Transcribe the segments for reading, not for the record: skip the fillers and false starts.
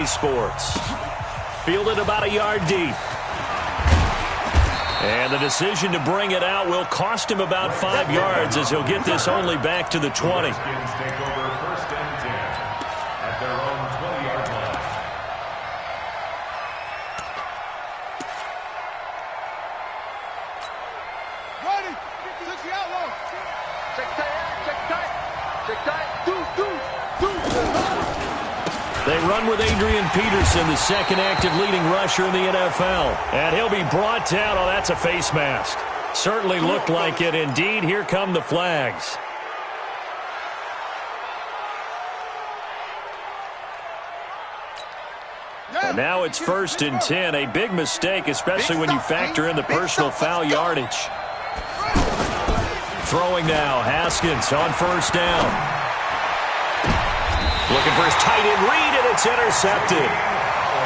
Sports. Fielded about a yard deep. And the decision to bring it out will cost him about 5 yards as he'll get this only back to the 20. They run with Adrian Peterson, the second active leading rusher in the NFL. And he'll be brought down. Oh, that's a face mask. Certainly looked like it. Indeed, here come the flags. And now it's 1st and 10. A big mistake, especially when you factor in the personal foul yardage. Throwing now, Haskins on 1st down. Looking for his tight end read, and it's intercepted.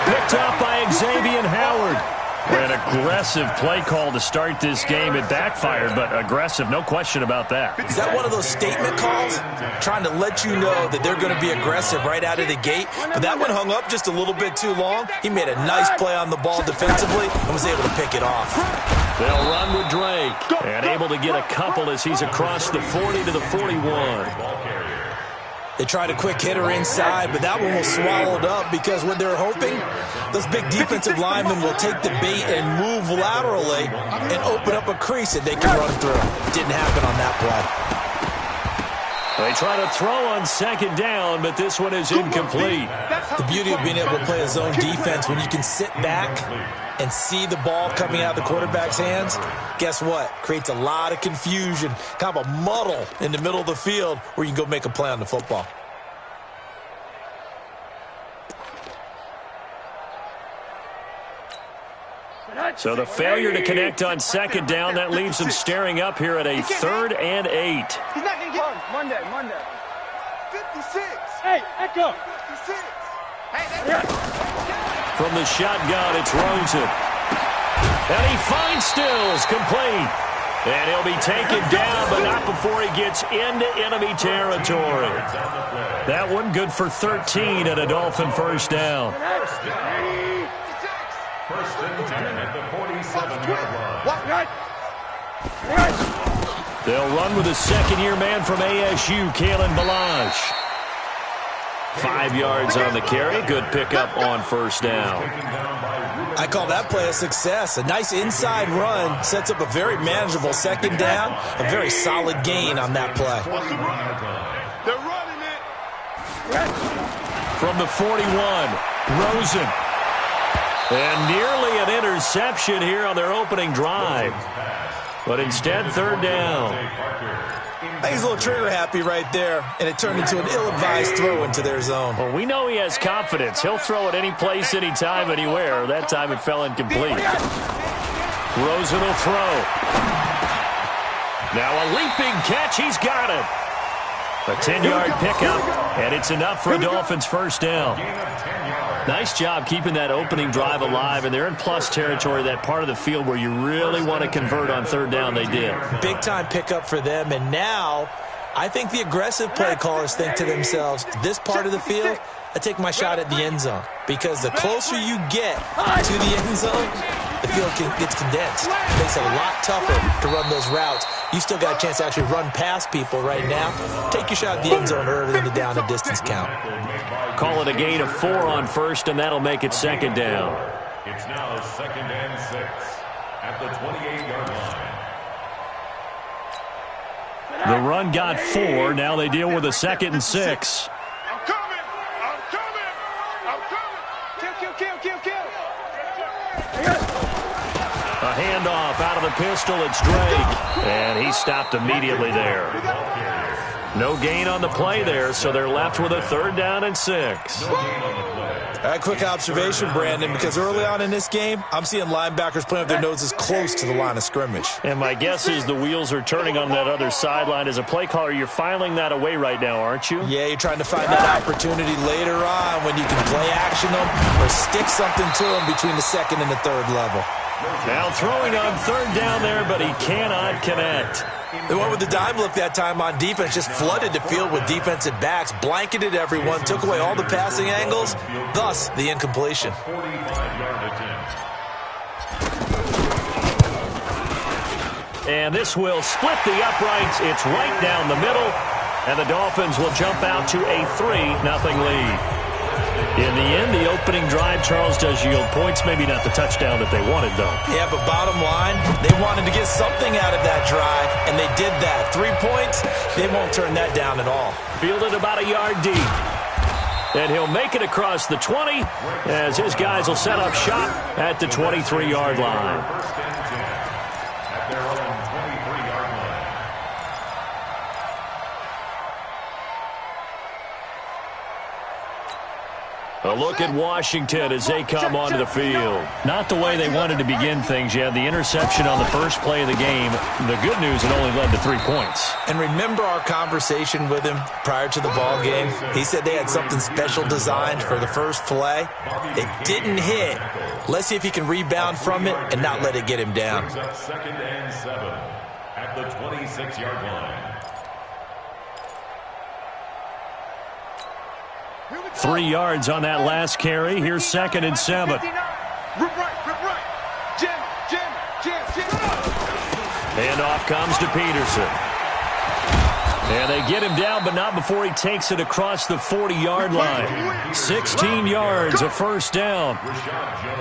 Picked up by Xavier Howard. An aggressive play call to start this game. It backfired, but aggressive, no question about that. Is that one of those statement calls? Trying to let you know that they're going to be aggressive right out of the gate. But that one hung up just a little bit too long. He made a nice play on the ball defensively and was able to pick it off. They'll run with Drake. And able to get a couple as he's across the 40 to the 41. They tried a quick hitter inside, but that one was swallowed up because what they're hoping, those big defensive linemen will take the bait and move laterally and open up a crease that they can run through. Didn't happen on that play. They try to throw on 2nd down, but this one is incomplete. The beauty of being able to play a zone defense when you can sit back and see the ball coming out of the quarterback's hands, guess what? Creates a lot of confusion, kind of a muddle in the middle of the field where you can go make a play on the football. So the failure to connect on 2nd down, that leaves them staring up here at a 3rd and 8. He's not going to get Monday. 56. Hey, Echo. 56. From the shotgun, it's Rosen. And he finds Stills, complete. And he'll be taken down, but not before he gets into enemy territory. That one good for 13 and a Dolphin 1st down. 1st and 10 at the 47-yard line. They'll run with a second-year man from ASU, Kalen Balazs. 5 yards on the carry. Good pickup on 1st down. I call that play a success. A nice inside run sets up a very manageable 2nd down. A very solid gain on that play. They're running it. From the 41, Rosen. And nearly an interception here on their opening drive. But instead, 3rd down. I think he's a little trigger happy right there, and it turned into an ill-advised throw into their zone. Well, we know he has confidence. He'll throw it any place, anytime, anywhere. That time it fell incomplete. Rosen will throw. Now a leaping catch. He's got it. A 10-yard pickup, and it's enough for a Dolphins 1st down. Nice job keeping that opening drive alive, and they're in plus territory, that part of the field where you really want to convert on 3rd down. They did. Big-time pickup for them, and now I think the aggressive play callers think to themselves, this part of the field, I take my shot at the end zone, because the closer you get to the end zone, the field gets condensed. It makes it a lot tougher to run those routes. You still got a chance to actually run past people right now. Take your shot at the end zone early in the down and distance count. Call it a gain of 4 on 1st, and that'll make it 2nd down. It's now 2nd and 6 at the 28-yard line. The run got 4. Now they deal with a 2nd and 6. I'm coming. Kill. A handoff out of the pistol. It's Drake. And he stopped immediately there. No gain on the play there, so they're left with a 3rd down and 6. All right, quick observation, Brandon, because early on in this game, I'm seeing linebackers playing with their noses close to the line of scrimmage. And my guess is the wheels are turning on that other sideline. As a play caller, you're filing that away right now, aren't you? Yeah, you're trying to find that opportunity later on when you can play action them or stick something to them between the 2nd and the 3rd level. Now throwing on 3rd down there, but he cannot connect. They went with the dime look that time on defense, just flooded the field with defensive backs, blanketed everyone, took away all the passing angles, thus the incompletion. And this will split the uprights. It's right down the middle, and the Dolphins will jump out to a 3-0 lead. In the end, the opening drive, Charles, does yield points. Maybe not the touchdown that they wanted, though. Yeah, but bottom line, they wanted to get something out of that drive, and they did that. 3 points, they won't turn that down at all. Fielded about a yard deep. And he'll make it across the 20 as his guys will set up shop at the 23-yard line. A look at Washington as they come onto the field. Not the way they wanted to begin things. You had the interception on the first play of the game. The good news, it only led to 3 points. And remember our conversation with him prior to the ball game? He said they had something special designed for the first play. It didn't hit. Let's see if he can rebound from it and not let it get him down. 2nd and 7 at the 26-yard line. 3 yards on that last carry. Here's 2nd and 7. And off comes to Peterson. And they get him down, but not before he takes it across the 40-yard line. 16 yards, a first down.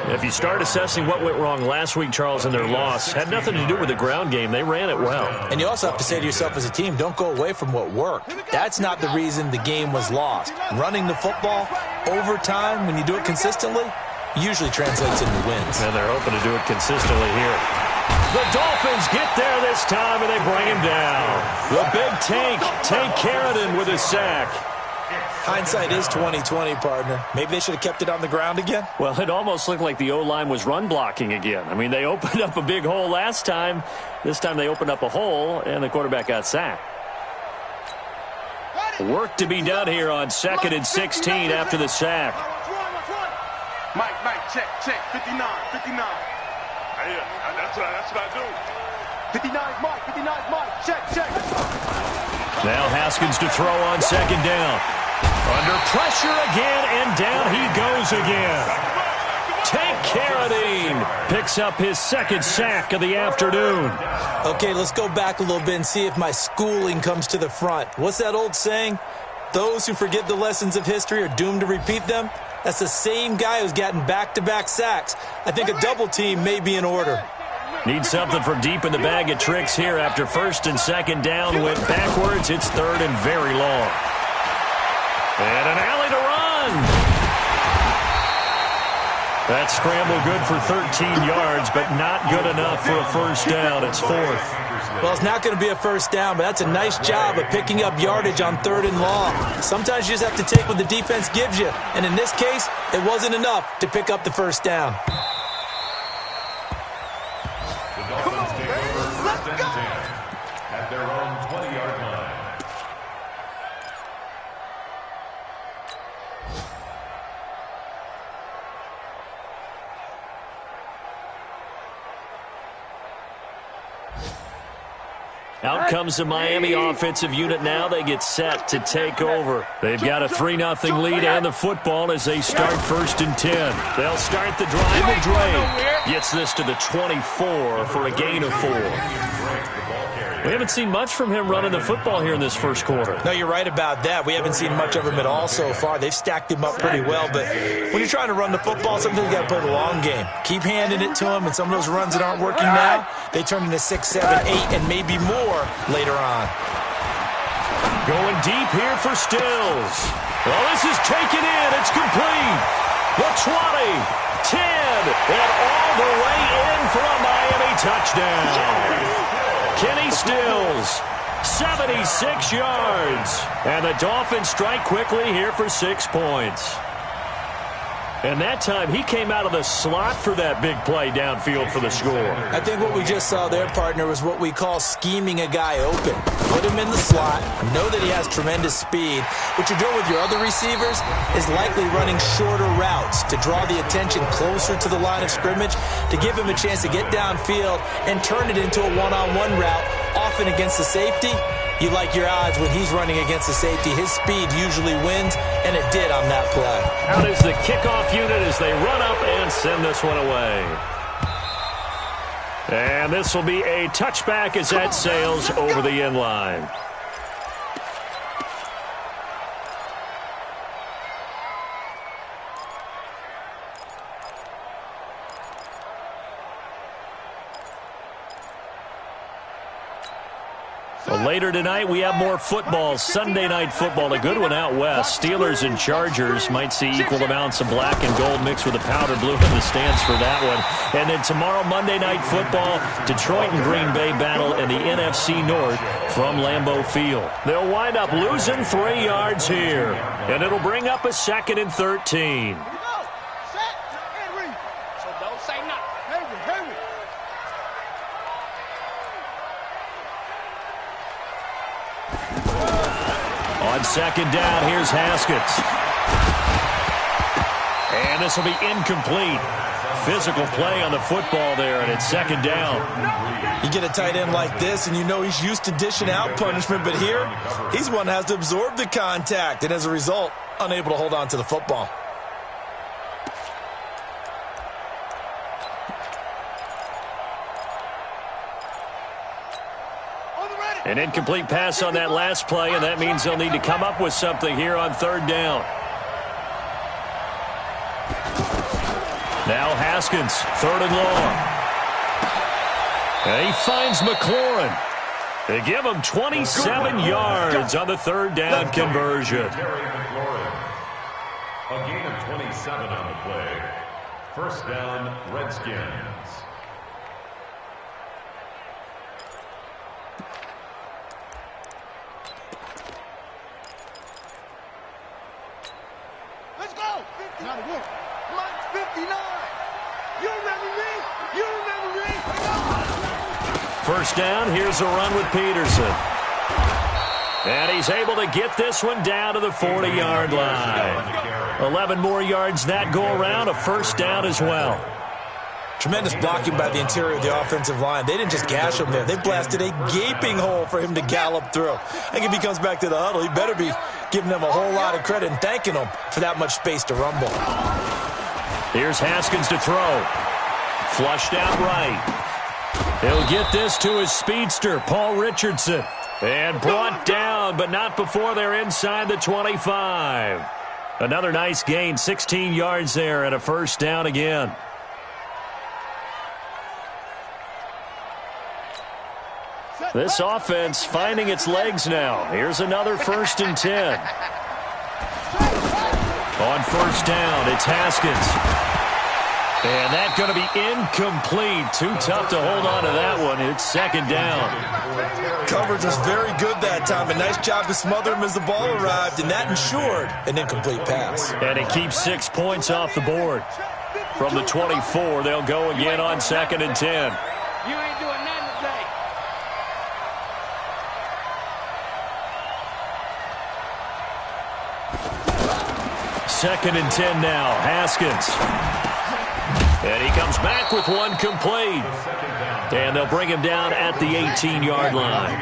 If you start assessing what went wrong last week, Charles, in their loss, had nothing to do with the ground game. They ran it well. And you also have to say to yourself as a team, don't go away from what worked. That's not the reason the game was lost. Running the football over time, when you do it consistently, usually translates into wins. And they're hoping to do it consistently here. The Dolphins get there this time, and they bring him down. The big Tank Carradine with a sack. Hindsight is 20/20, partner. Maybe they should have kept it on the ground again. Well, it almost looked like the O-line was run blocking again. I mean, they opened up a big hole last time. This time they opened up a hole, and the quarterback got sacked. Work to be done here on 2nd and 16 after the sack. Mike, check, 59. Yeah, that's what I do. 59, Mike, check. Now Haskins to throw on 2nd down. Under pressure again, and down he goes again. Tank Carradine picks up his 2nd sack of the afternoon. Okay, let's go back a little bit and see if my schooling comes to the front. What's that old saying? Those who forget the lessons of history are doomed to repeat them. That's the same guy who's gotten back-to-back sacks. I think a double team may be in order. Need something from deep in the bag of tricks here after 1st and 2nd down. Went backwards. It's 3rd and very long. And an alley to run. That scramble good for 13 yards, but not good enough for a first down. It's 4th. Well, it's not going to be a first down, but that's a nice job of picking up yardage on 3rd and long. Sometimes you just have to take what the defense gives you, and in this case, it wasn't enough to pick up the first down. The Dolphins take over 1st and 10 at their own 20-yard line. Out comes the Miami offensive unit now. They get set to take over. They've got a 3-0 lead and the football as they start 1st and 10. They'll start the drive with Drake. Gets this to the 24 for a gain of 4. We haven't seen much from him running the football here in this first quarter. No, you're right about that. We haven't seen much of him at all so far. They've stacked him up pretty well, but when you're trying to run the football, sometimes you got to play the long game. Keep handing it to him, and some of those runs that aren't working now, they turn into 6, 7, 8, and maybe more later on. Going deep here for Stills. Well, this is taken in. It's complete. The 20, 10, and all the way in for a Miami touchdown. Kenny Stills, 76 yards. And the Dolphins strike quickly here for 6 points. And that time, he came out of the slot for that big play downfield for the score. I think what we just saw there, partner, was what we call scheming a guy open. Put him in the slot, know that he has tremendous speed. What you're doing with your other receivers is likely running shorter routes to draw the attention closer to the line of scrimmage, to give him a chance to get downfield and turn it into a one-on-one route, often against the safety. You like your odds when he's running against the safety. His speed usually wins, and it did on that play. Out is the kickoff unit as they run up and send this one away. And this will be a touchback as that sails over the end line. Well, later tonight, we have more football. Sunday night football, a good one out west. Steelers and Chargers might see equal amounts of black and gold mixed with a powder blue in the stands for that one. And then tomorrow, Monday night football, Detroit and Green Bay battle in the NFC North from Lambeau Field. They'll wind up losing 3 yards here, and it'll bring up a 2nd and 13. On 2nd down, here's Haskins. And this will be incomplete. Physical play on the football there, and it's 2nd down. You get a tight end like this, and you know he's used to dishing out punishment, but here, he's one that has to absorb the contact, and as a result, unable to hold on to the football. An incomplete pass on that last play, and that means they'll need to come up with something here on 3rd down. Now Haskins, 3rd and long. And he finds McLaurin. They give him 27 yards on the 3rd down conversion. A gain of 27 on the play. 1st down, Redskins. Not again. Mike 59. You remember me? You remember me? 1st down. Here's a run with Peterson. And he's able to get this one down to the 40-yard line. 11 more yards that go around. A 1st down as well. Tremendous blocking by the interior of the offensive line. They didn't just gash him there. They blasted a gaping hole for him to gallop through. I think if he comes back to the huddle, he better be giving them a whole lot of credit and thanking them for that much space to rumble. Here's Haskins to throw. Flushed out right. He'll get this to his speedster, Paul Richardson. And brought down, but not before they're inside the 25. Another nice gain, 16 yards there and a 1st down again. This offense finding its legs now. Here's another 1st and 10. On 1st down, it's Haskins. And that's going to be incomplete. Too tough to hold on to that one. It's 2nd down. Coverage was very good that time. A nice job to smother him as the ball arrived, and that ensured an incomplete pass. And it keeps 6 points off the board. From the 24, they'll go again on 2nd and 10. You ain't doing nothing today. 2nd and 10 now. Haskins. And he comes back with one complete. And they'll bring him down at the 18-yard line.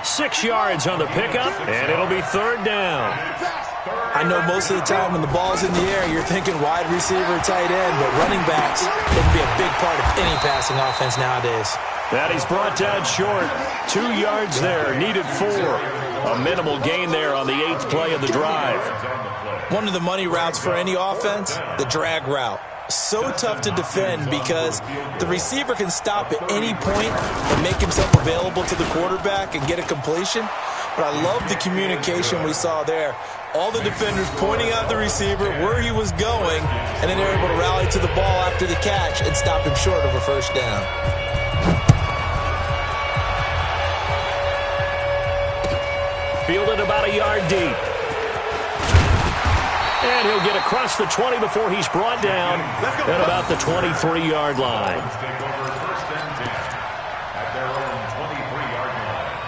6 yards on the pickup, and it'll be 3rd down. I know most of the time when the ball's in the air, you're thinking wide receiver, tight end, but running backs can be a big part of any passing offense nowadays. That he's brought down short. 2 yards there, needed 4. A minimal gain there on the 8th play of the drive. One of the money routes for any offense, the drag route. So tough to defend because the receiver can stop at any point and make himself available to the quarterback and get a completion. But I love the communication we saw there. All the defenders pointing out the receiver, where he was going, and then they're able to rally to the ball after the catch and stop him short of a 1st down. Fielded about a yard deep. And he'll get across the 20 before he's brought down at about the 23-yard line. Take over first and 10 at their own 23-yard line.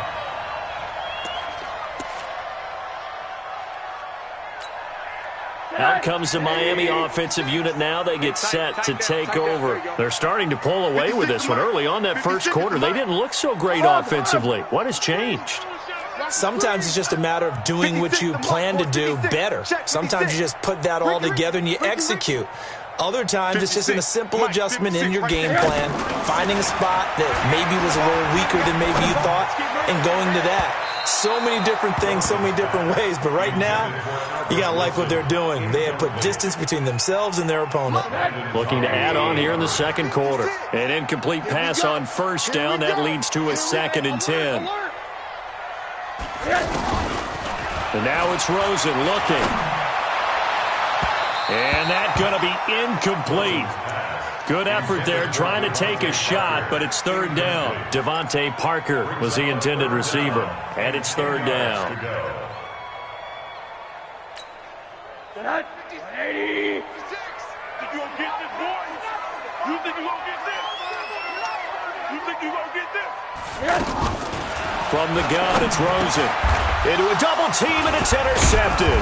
Out comes the Miami offensive unit now. They get set to take over. They're starting to pull away with this one. Early on that first quarter, they didn't look so great offensively. What has changed? Sometimes it's just a matter of doing what you plan to do better. Sometimes you just put that all together and you execute. Other times it's just a simple adjustment in your game plan, finding a spot that maybe was a little weaker than maybe you thought, and going to that. So many different things, so many different ways, but right now, you got to like what they're doing. They have put distance between themselves and their opponent. Looking to add on here in the second quarter. An incomplete pass on first down. That leads to a 2nd and 10. And now it's Rosen looking. And that's going to be incomplete. Good effort there trying to take a shot, but it's 3rd down. Devontae Parker was the intended receiver, and it's 3rd down. You gonna get this, boy? You think you gonna get this? You think you gonna get this? From the gun, it's Rosen. Into a double team, and it's intercepted.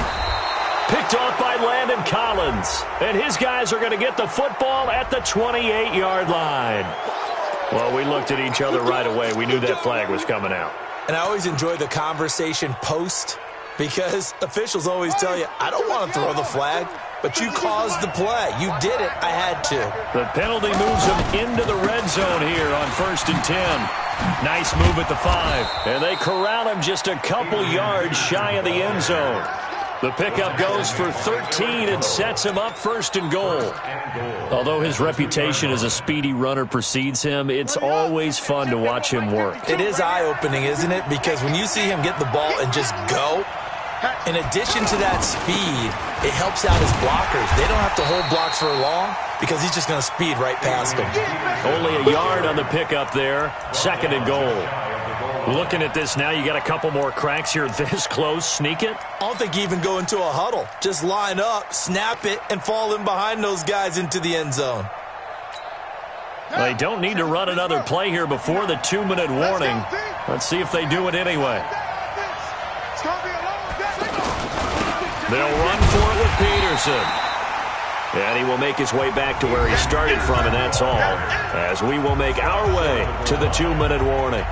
Picked off by Landon Collins. And his guys are going to get the football at the 28-yard line. Well, we looked at each other right away. We knew that flag was coming out. And I always enjoy the conversation post because officials always tell you, I don't want to throw the flag, but you caused the play. You did it. I had to. The penalty moves them into the red zone here on 1st and 10. Nice move at the 5. And they corral him just a couple yards shy of the end zone. The pickup goes for 13 and sets him up 1st and goal. Although his reputation as a speedy runner precedes him, it's always fun to watch him work. It is eye-opening, isn't it? Because when you see him get the ball and just go, in addition to that speed, it helps out his blockers. They don't have to hold blocks for long because he's just going to speed right past them. Only a yard on the pickup there. 2nd and goal. Looking at this now, you got a couple more cracks here this close. Sneak it? I don't think you even go into a huddle. Just line up, snap it, and fall in behind those guys into the end zone. They don't need to run another play here before the 2-minute warning. Let's see if they do it anyway. They'll run for it with Peterson. And he will make his way back to where he started from, and that's all. As we will make our way to the 2-minute warning.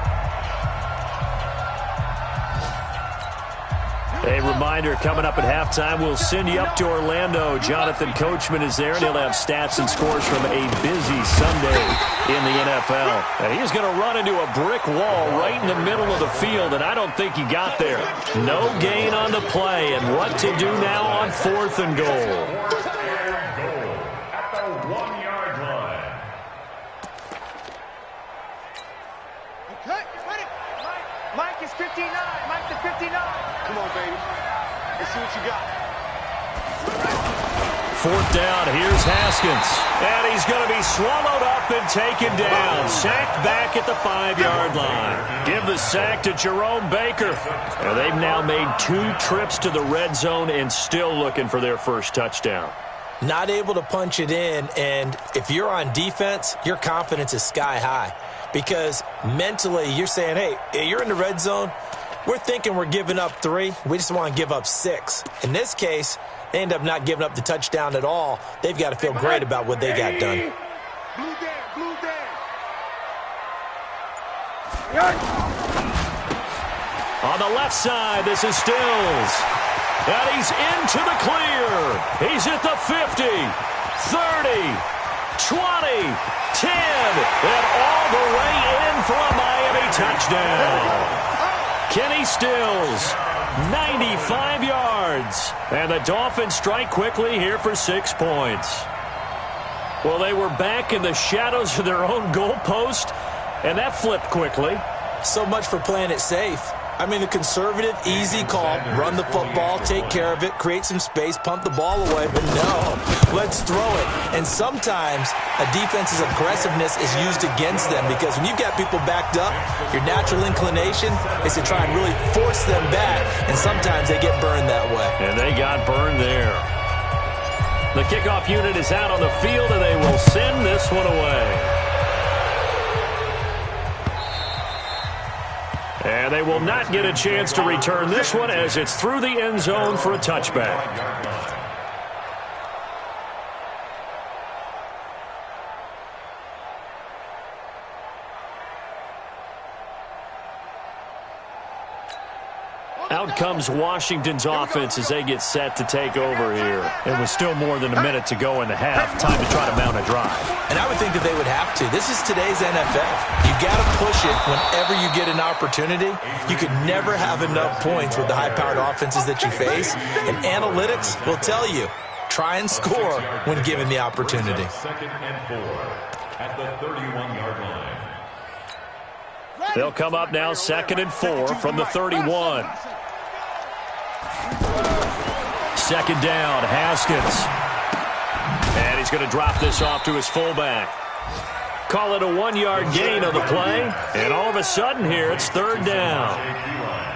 A reminder, coming up at halftime, we'll send you up to Orlando. Jonathan Coachman is there, and he'll have stats and scores from a busy Sunday in the NFL. And he's going to run into a brick wall right in the middle of the field, and I don't think he got there. No gain on the play, and what to do now on 4th and goal. At the 1-yard line. Okay, ready? Mike is 59. Mike to 59. Come on, baby. Let's see what you got. 4th down, here's Haskins. And he's going to be swallowed up and taken down. Sacked back at the 5-yard line. Give the sack to Jerome Baker. And they've now made 2 trips to the red zone and still looking for their first touchdown. Not able to punch it in, and if you're on defense, your confidence is sky high. Because mentally, you're saying, hey, you're in the red zone. We're thinking we're giving up 3. We just want to give up 6. In this case, they end up not giving up the touchdown at all. They've got to feel great about what they got done. Blue down. On the left side, this is Stills. And he's into the clear. He's at the 50, 30, 20, 10, and all the way in for a Miami touchdown. Kenny Stills, 95 yards. And the Dolphins strike quickly here for 6 points. Well, they were back in the shadows of their own goalpost, and that flipped quickly. So much for playing it safe. I mean, the conservative, easy call, run the football, take care of it, create some space, punt the ball away, but no, let's throw it. And sometimes a defense's aggressiveness is used against them because when you've got people backed up, your natural inclination is to try and really force them back, and sometimes they get burned that way. And they got burned there. The kickoff unit is out on the field, and they will send this one away. And they will not get a chance to return this one as it's through the end zone for a touchback. Out comes Washington's offense as they get set to take over here. It was still more than a minute to go in the half. Time to try to mount a drive. And I would think that they would have to. This is today's NFL. You got to push it whenever you get an opportunity. You could never have enough points with the high-powered offenses that you face. And analytics will tell you, try and score when given the opportunity. Second and 4 at the 31-yard line. They'll come up now, 2nd and 4 from the 31. Second down, Haskins. And he's going to drop this off to his fullback. Call it a 1-yard gain on the play. And all of a sudden here, it's 3rd down.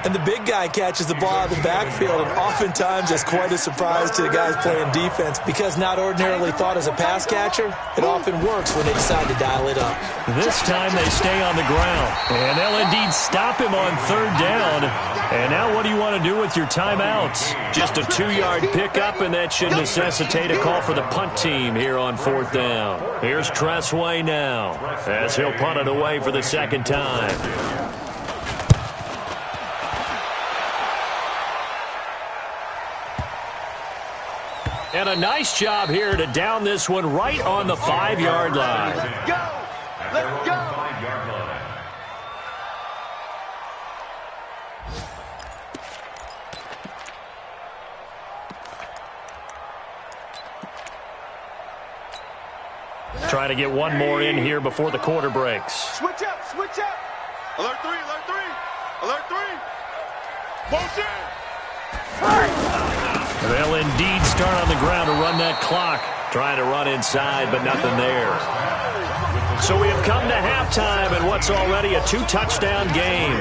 And the big guy catches the ball out of the backfield, and oftentimes it's quite a surprise to the guys playing defense because not ordinarily thought as a pass catcher, it often works when they decide to dial it up. This time they stay on the ground, and they'll indeed stop him on 3rd down. And now what do you want to do with your timeouts? Just a 2-yard pickup, and that should necessitate a call for the punt team here on 4th down. Here's Tressway now as he'll punt it away for the 2nd time. And a nice job here to down this one right on the 5-yard line. Let's go! Let's go! 5-yard line. Trying to get one more in here before the quarter breaks. Switch up, switch up. Alert 3, alert 3. Alert 3. Motion. They'll indeed start on the ground to run that clock. Trying to run inside, but nothing there. So we have come to halftime in what's already a 2-touchdown game.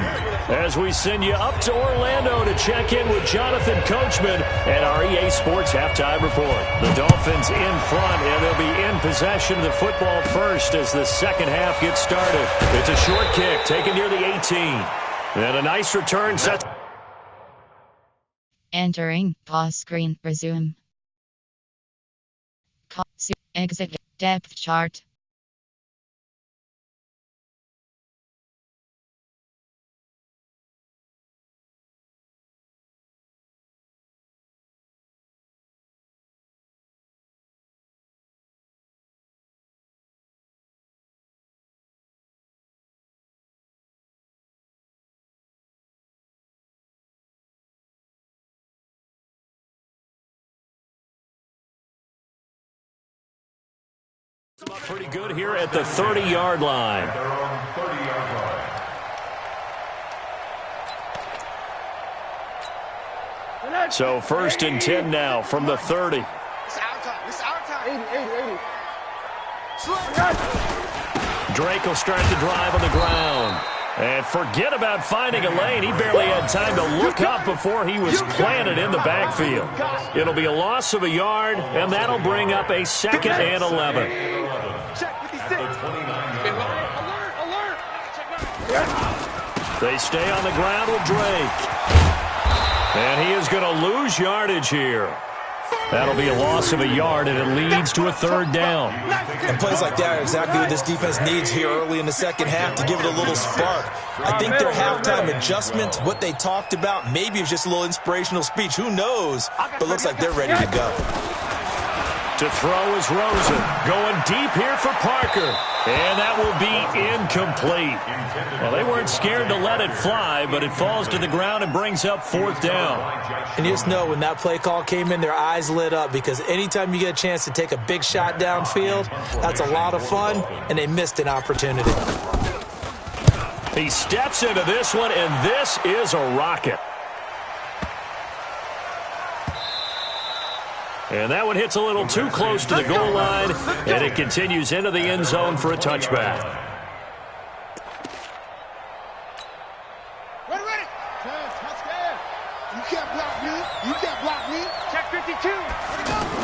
As we send you up to Orlando to check in with Jonathan Coachman at our EA Sports Halftime Report. The Dolphins in front, and they'll be in possession of the football first as the second half gets started. It's a short kick taken near the 18. And a nice return set. Entering pause screen. Resume. Exit depth chart. Pretty good here at the 30-yard line. Their own 30-yard line. So 1st and 10 now from the 30. It's our time. It's our time. 80. Drake will start the drive on the ground. And forget about finding a lane. He barely had time to look up before he was planted in the backfield. It'll be a loss of a yard, and that'll bring up a 2nd and 11. Check 56. Alert. They stay on the ground with Drake. And he is going to lose yardage here. That'll be a loss of a yard, and it leads to a 3rd down. And plays like that are exactly what this defense needs here early in the second half to give it a little spark. I think their halftime adjustments, what they talked about, maybe it's just a little inspirational speech. Who knows? But looks like they're ready to go. To throw is Rosen. Going deep here for Parker. And that will be incomplete. Well, they weren't scared to let it fly, but it falls to the ground and brings up 4th down. And you just know when that play call came in, their eyes lit up because anytime you get a chance to take a big shot downfield, that's a lot of fun, and they missed an opportunity. He steps into this one, and this is a rocket. And that one hits a little too close to the goal line, and it continues into the end zone for a touchback. Ready. Touchdown. You can't block me. You can't block me. Check 52. Ready, go.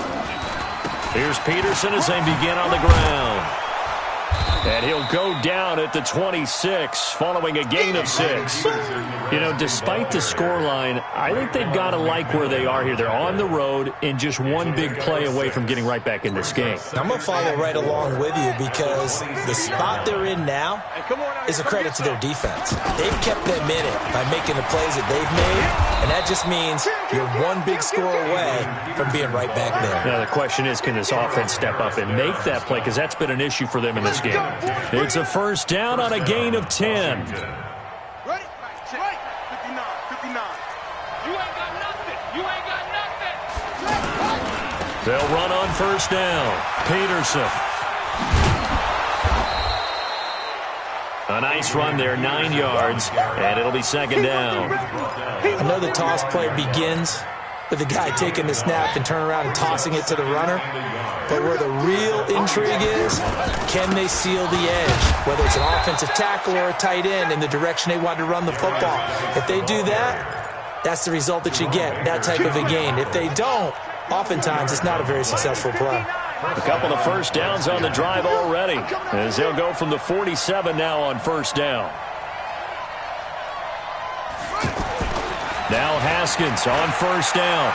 Peterson as they begin on the ground. And he'll go down at the 26 following a gain of 6. You know, despite the scoreline, I think they've got to like where they are here. They're on the road and just one big play away from getting right back in this game. I'm going to follow right along with you because the spot they're in now is a credit to their defense. They've kept them in it by making the plays that they've made, and that just means you're one big score away from being right back there. Now, the question is, can this offense step up and make that play? Because that's been an issue for them in this game. It's a first down on a gain of 10. Ready? Check. 59. 59. You ain't got nothing. You ain't got nothing. They'll run on first down. Peterson. A nice run there, 9 yards, and it'll be second down. I know the toss play begins with the guy taking the snap and turn around and tossing it to the runner. But where the real intrigue is, can they seal the edge? Whether it's an offensive tackle or a tight end in the direction they want to run the football. If they do that, that's the result that you get, that type of a gain. If they don't, oftentimes it's not a very successful play. A couple of first downs on the drive already, as they'll go from the 47 now on first down. Now Haskins on first down.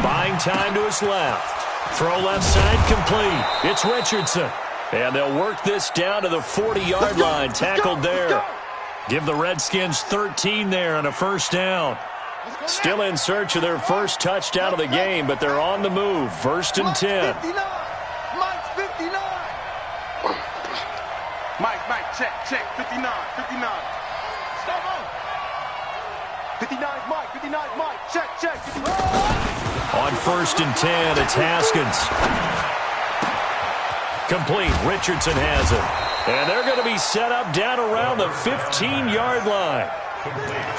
Buying time to his left. Throw left side complete. It's Richardson. And they'll work this down to the 40-yard line. Tackled there. Give the Redskins 13 there on a first down. Still in search of their first touchdown of the game, but they're on the move. First and 10. Mike's 59. Mike, check. 59. Stop on. 59 Mike. 59 Mike. Check. 59. On first and 10, it's Haskins. Complete. Richardson has it. And they're going to be set up down around the 15-yard line.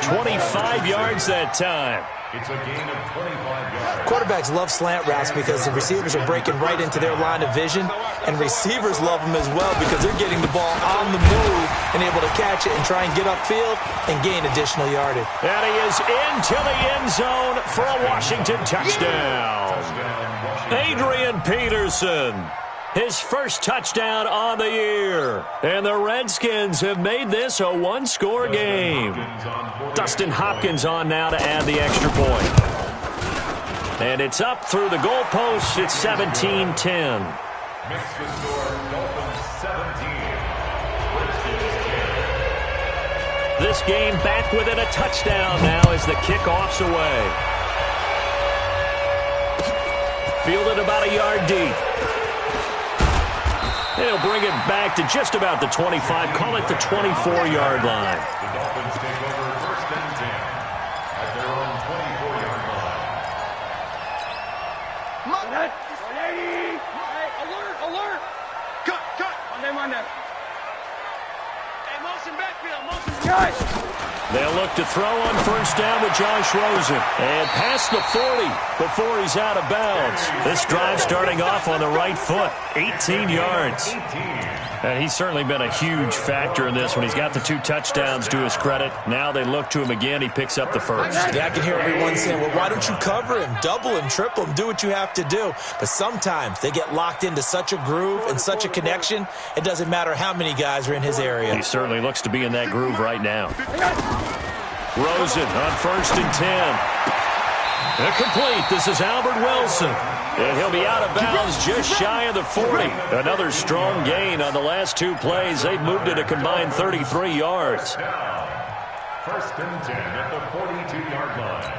25 yards that time. It's a gain of 25 yards. Quarterbacks love slant routes because the receivers are breaking right into their line of vision, and receivers love them as well because they're getting the ball on the move and able to catch it and try and get upfield and gain additional yardage. And he is into the end zone for a Washington touchdown. Adrian Peterson, his first touchdown on the year. And the Redskins have made this a one-score game. Dustin Hopkins on now to add the extra point. And it's up through the goalposts. It's 17-10. Makes the score Dolphins 17. This game back within a touchdown now as the kickoff's away. Fielded about a yard deep. They'll bring it back to just about the 25. Call it the 24-yard line. The Dolphins take over first and 10 at their own 24-yard line. Alert. Cut. On them. Hey, motion backfield. They'll look to throw on first down with Josh Rosen. And past the 40 before he's out of bounds. This drive starting off on the right foot. 18 yards. And he's certainly been a huge factor in this one. He's got the 2 touchdowns to his credit. Now they look to him again. He picks up the first. Yeah, I can hear everyone saying, well, why don't you cover him, double him, triple him, do what you have to do. But sometimes they get locked into such a groove and such a connection, it doesn't matter how many guys are in his area. He certainly looks to be in that groove right now. Rosen on first and 10. Incomplete. This is Albert Wilson. And he'll be out of bounds just shy of the 40. Another strong gain on the last 2 plays. They've moved it a combined 33 yards. First and 10 at the 42-yard line.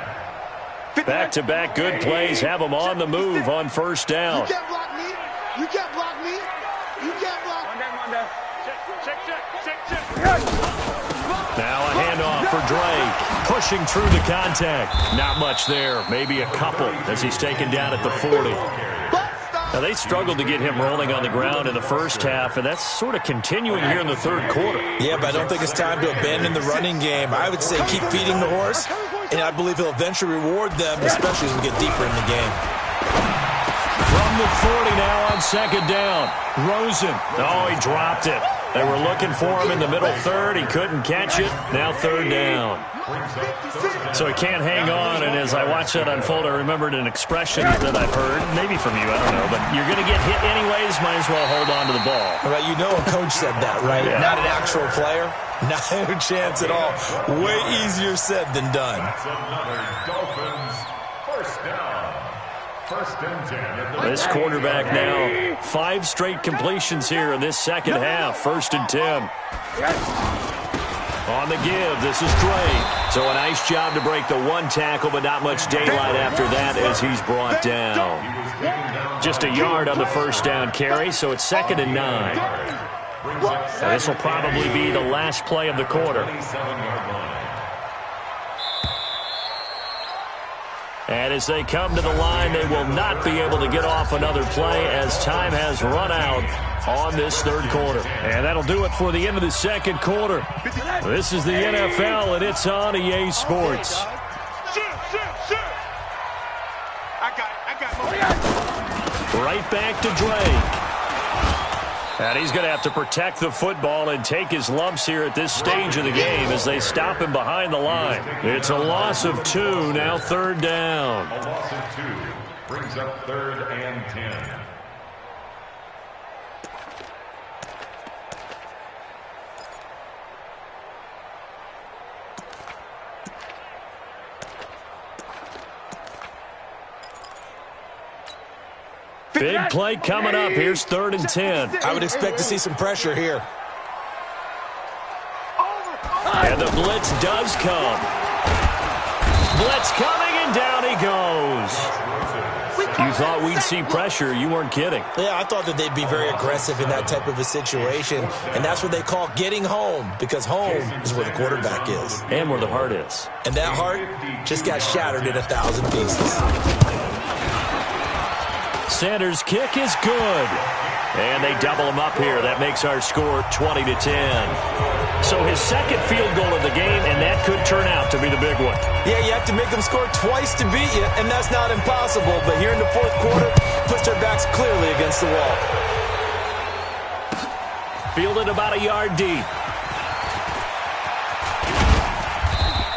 Back-to-back good plays have them on the move on first down. You can't block me. You can't block me. Check. Now a handoff for Drake. Pushing through the contact. Not much there. Maybe a couple as he's taken down at the 40. Now, they struggled to get him rolling on the ground in the first half, and that's sort of continuing here in the third quarter. Yeah, but I don't think it's time to abandon the running game. I would say keep feeding the horse, and I believe he'll eventually reward them, especially as we get deeper in the game. From the 40 now on second down. Rosen. Oh, he dropped it. They were looking for him in the middle third. He couldn't catch it. Now third down. So he can't hang on, and as I watched that unfold, I remembered an expression that I've heard, maybe from you, I don't know, but you're going to get hit anyways, might as well hold on to the ball. Right, you know a coach said that, right? Yeah. Not an actual player. Not a chance at all. Way easier said than done. That's another Dolphins first down. First and 10. This quarterback now, 5 straight completions here in this second half. First and 10. On the give, this is Drake. So a nice job to break the one tackle, but not much daylight after that as he's brought down. Just a yard on the first down carry, so it's 2nd and 9. Now this will probably be the last play of the quarter. And as they come to the line, they will not be able to get off another play as time has run out on this third quarter. And that'll do it for the end of the second quarter. This is the NFL, and it's on EA Sports. Right back to Drake. And he's going to have to protect the football and take his lumps here at this stage of the game as they stop him behind the line. It's a loss of 2, now third down. A loss of 2 brings up 3rd and 10. Big play coming up. Here's 3rd and 10. I would expect to see some pressure here. And the blitz does come. Blitz coming, and down he goes. You thought we'd see pressure. You weren't kidding. Yeah, I thought that they'd be very aggressive in that type of a situation, and that's what they call getting home, because home is where the quarterback is. And where the heart is. And that heart just got shattered in 1,000 pieces. Sanders' kick is good. And they double him up here. That makes our score 20-10. So his second field goal of the game, and that could turn out to be the big one. Yeah, you have to make them score twice to beat you, and that's not impossible. But here in the fourth quarter, puts their backs clearly against the wall. Fielded about a yard deep.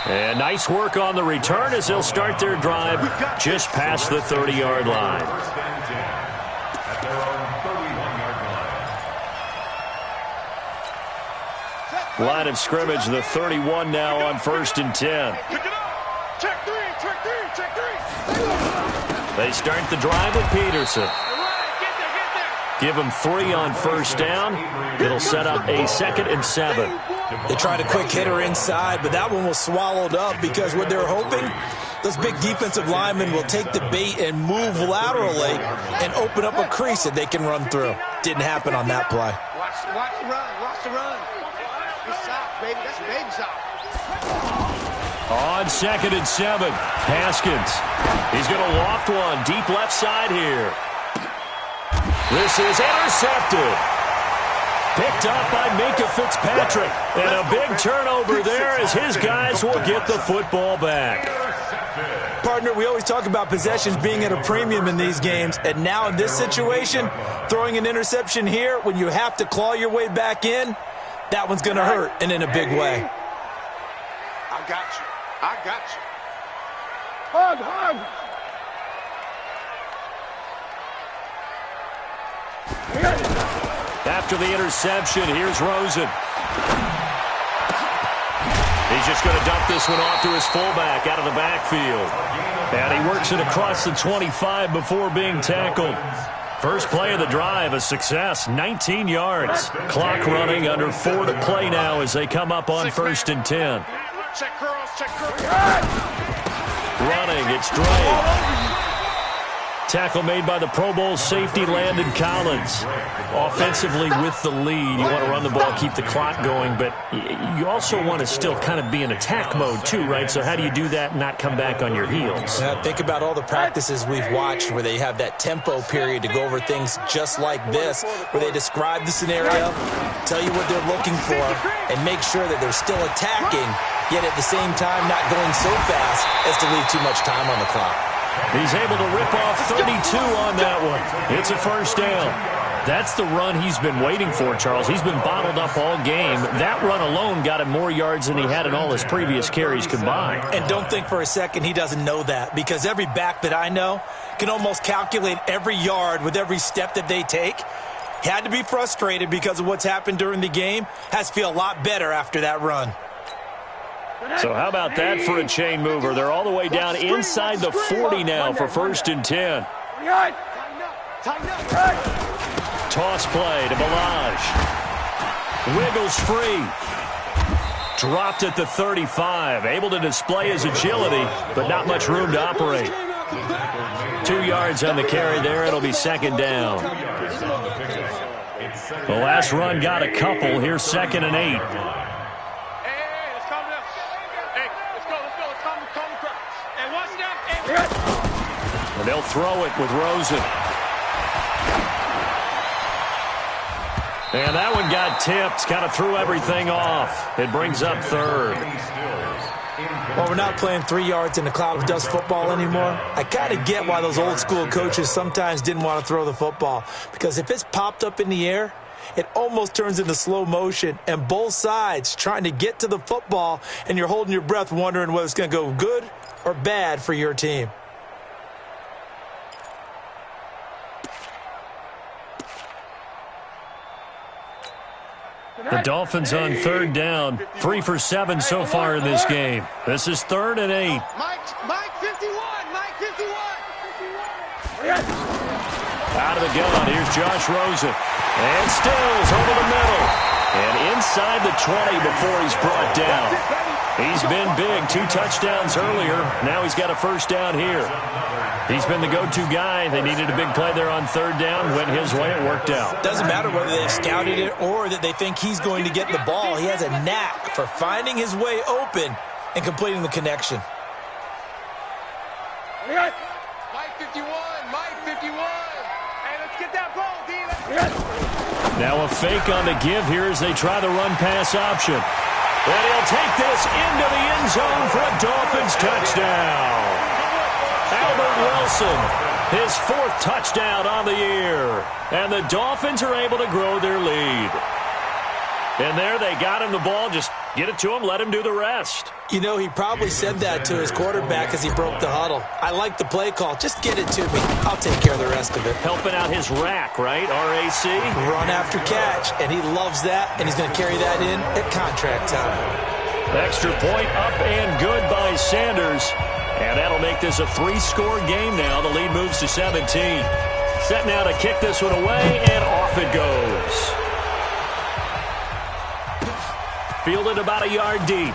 And nice work on the return as they'll start their drive just past the 30-yard line. At their own 31-yard line. Line of scrimmage, the 31 now on 1st and 10. Pick it up. Check 3, check 3, check 3. They start the drive with Peterson. Give him 3 on first down. It'll set up a 2nd and 7. They tried a quick hitter inside, but that one was swallowed up because what they're hoping, those big defensive linemen will take the bait and move laterally and open up a crease that they can run through. Didn't happen on that play. Watch the run. Watch the run. It's soft, baby. That's baby soft. On 2nd and 7, Haskins. He's going to loft one deep left side here. This is intercepted. Picked up by Minkah Fitzpatrick. And a big turnover there as his guys will get the football back. Partner, we always talk about possessions being at a premium in these games. And now in this situation, throwing an interception here when you have to claw your way back in, that one's going to hurt, and in a big way. I got you. I got you. Hug. After the interception, here's Rosen. He's just going to dump this one off to his fullback out of the backfield. And he works it across the 25 before being tackled. First play of the drive, a success, 19 yards. Clock running, under 4 to play now as they come up on 1st and 10. Check curls, check curls. Running, it's Drake. Tackle made by the Pro Bowl safety Landon Collins. Offensively with the lead, you want to run the ball, keep the clock going, but you also want to still kind of be in attack mode too, right? So how do you do that and not come back on your heels? Now, think about all the practices we've watched where they have that tempo period to go over things just like this, where they describe the scenario, tell you what they're looking for, and make sure that they're still attacking, yet at the same time not going so fast as to leave too much time on the clock. He's able to rip off 32 on that one. It's a first down. That's the run he's been waiting for, Charles. He's been bottled up all game. That run alone got him more yards than he had in all his previous carries combined. And don't think for a second he doesn't know that, because every back that I know can almost calculate every yard with every step that they take. He had to be frustrated because of what's happened during the game. Has to feel a lot better after that run. So how about that for a chain mover? They're all the way down inside the 40 now for 1st and 10. Toss play to Balaj. Wiggles free. Dropped at the 35. Able to display his agility, but not much room to operate. 2 yards on the carry there. It'll be 2nd down. The last run got a couple. Here's 2nd and 8. And they'll throw it with Rosen. And that one got tipped. Kind of threw everything off. It brings up 3rd. Well, we're not playing 3 yards in a cloud of dust football anymore. I kind of get why those old school coaches sometimes didn't want to throw the football. Because if it's popped up in the air, it almost turns into slow motion. And both sides trying to get to the football, and you're holding your breath wondering whether it's going to go good or bad for your team. The Dolphins on 3rd down. 3 for 7 so far in this game. This is 3rd and 8. Mike 51. Mike 51. Out of the gun. Here's Josh Rosen. And Stills over the middle. And inside the 20 before he's brought down. He's been big. 2 touchdowns earlier. Now he's got a 1st down here. He's been the go-to guy. They needed a big play there on 3rd down. Went his way. It worked out. Doesn't matter whether they scouted it or that they think he's going to get the ball. He has a knack for finding his way open and completing the connection. Mike 51. Mike 51. Hey, let's get that ball, D. Now a fake on the give here as they try the run-pass option. And he'll take this into the end zone for a Dolphins touchdown. Albert Wilson, his 4th touchdown on the year. And the Dolphins are able to grow their lead. And there they got him the ball. Just get it to him, let him do the rest. You know, he probably said that to his quarterback as he broke the huddle. I like the play call. Just get it to me. I'll take care of the rest of it. Helping out his rack, right? RAC? Run after catch, and he loves that, and he's going to carry that in at contract time. Extra point up and good by Sanders. And that'll make this a 3-score game now. The lead moves to 17. Set now to kick this one away, and off it goes. Fielded about a yard deep.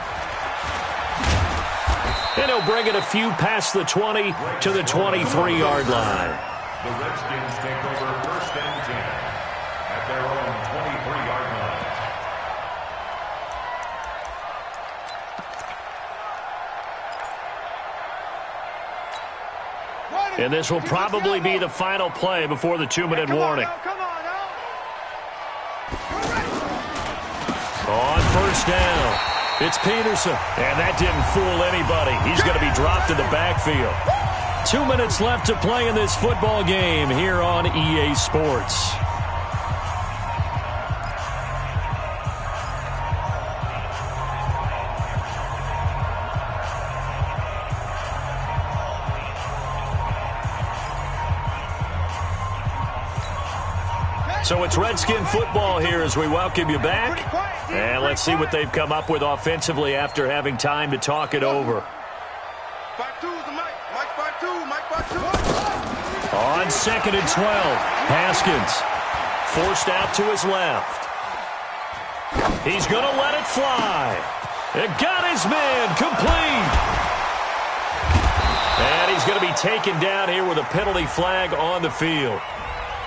And he'll bring it a few past the 20 to the 23-yard line. The Redskins take over 1st and 10 at their own 23-yard line. And this will probably be the final play before the 2-minute warning. On 1st down, it's Peterson. And that didn't fool anybody. He's going to be dropped in the backfield. 2 minutes left to play in this football game here on EA Sports. So it's Redskin football here as we welcome you back. And let's see what they've come up with offensively after having time to talk it over. On 2nd and 12, Haskins forced out to his left. He's going to let it fly. It got his man complete. And he's going to be taken down here with a penalty flag on the field.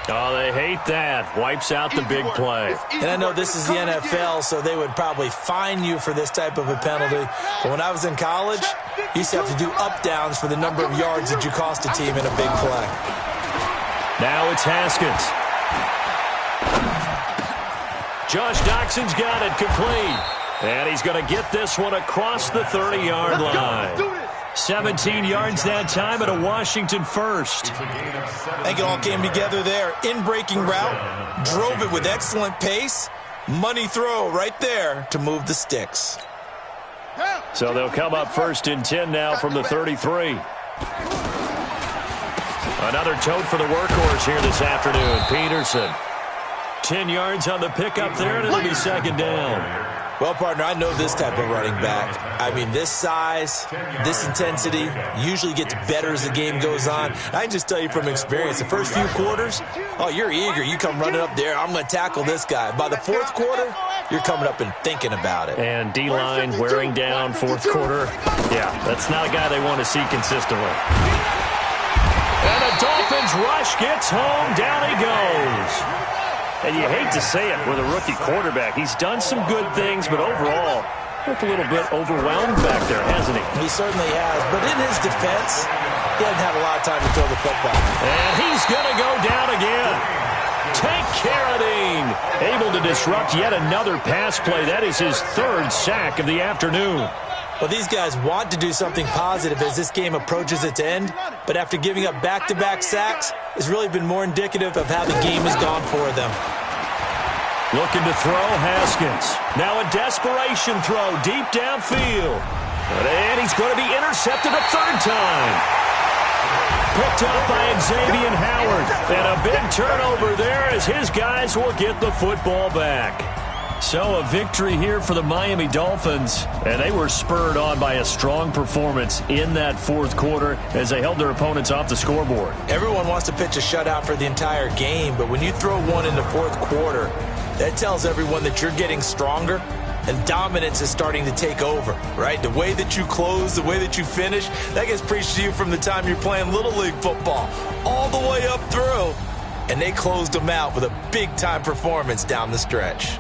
Oh, they hate that. Wipes out the big play. And I know this is the NFL, so they would probably fine you for this type of a penalty. But when I was in college, you used to have to do up-downs for the number of yards that you cost a team in a big play. Now it's Haskins. Josh Doxson's got it complete. And he's going to get this one across the 30-yard line. 17 yards that time, and a Washington first. I think it all came together there. In-breaking route, drove it with excellent pace. Money throw right there to move the sticks. So they'll come up 1st and 10 now from the 33. Another tote for the workhorse here this afternoon, Peterson. 10 yards on the pickup there, and it'll be 2nd down. Well, partner, I know this type of running back. I mean, this size, this intensity usually gets better as the game goes on. I can just tell you from experience, the first few quarters, oh, you're eager. You come running up there, I'm going to tackle this guy. By the 4th quarter, you're coming up and thinking about it. And D-line wearing down 4th quarter. Yeah, that's not a guy they want to see consistently. And the Dolphins rush gets home. Down he goes. And you hate to say it with a rookie quarterback. He's done some good things, but overall, looked a little bit overwhelmed back there, hasn't he? He certainly has. But in his defense, he doesn't have a lot of time to throw the football. And he's going to go down again. Tank Carradine able to disrupt yet another pass play. That is his 3rd sack of the afternoon. Well, these guys want to do something positive as this game approaches its end, but after giving up back-to-back sacks, it's really been more indicative of how the game has gone for them. Looking to throw, Haskins. Now a desperation throw deep downfield. And he's going to be intercepted a 3rd time. Picked up by Xavier Howard. And a big turnover there as his guys will get the football back. So a victory here for the Miami Dolphins, and they were spurred on by a strong performance in that 4th quarter as they held their opponents off the scoreboard. Everyone wants to pitch a shutout for the entire game, but when you throw one in the 4th quarter, that tells everyone that you're getting stronger and dominance is starting to take over, right? The way that you close, the way that you finish, that gets preached to you from the time you're playing Little League football all the way up through, and they closed them out with a big-time performance down the stretch.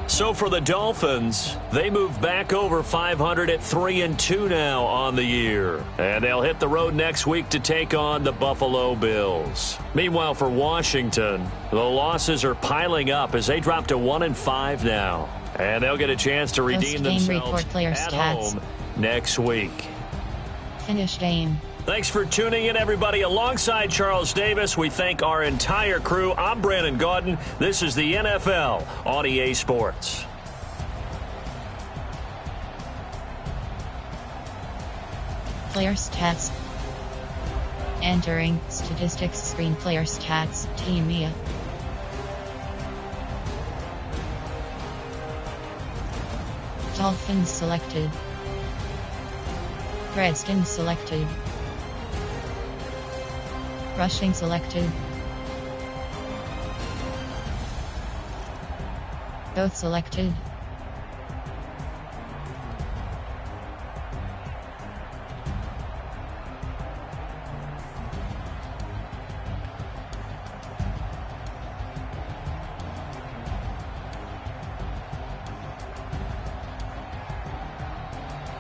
So for the Dolphins, they move back over 500 at 3-2 now on the year. And they'll hit the road next week to take on the Buffalo Bills. Meanwhile, for Washington, the losses are piling up as they drop to 1-5 now. And they'll get a chance to redeem themselves at home next week. Finish game. Thanks for tuning in, everybody. Alongside Charles Davis, we thank our entire crew. I'm Brandon Gaudin. This is the NFL on EA Sports. Player stats. Entering statistics screen. Player stats. Team Mia. Dolphins selected. Redskins selected. Rushing selected. Both selected.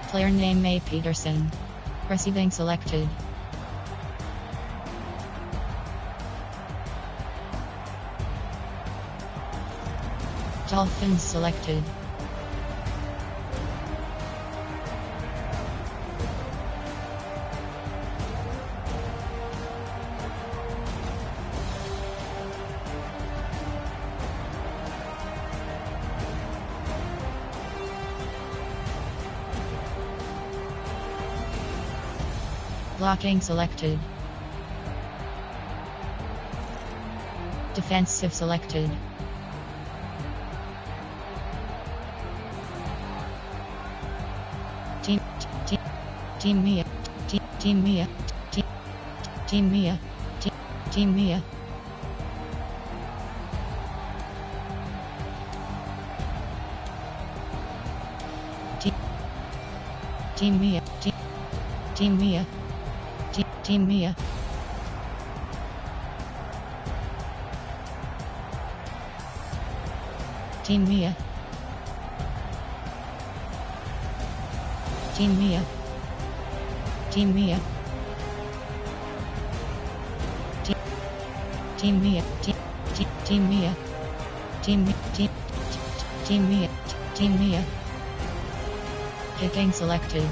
Player name May Peterson. Receiving selected. Dolphins selected. Blocking selected. Defensive selected. Team Mia. Team Mia. Team Mia. Team Mia. Team Mia. Team Mia. Team Mia. Team Mia. Team Mia. Team Mia. Team Mia. Team Mia. Team Mia. Team Mia. Picking selected.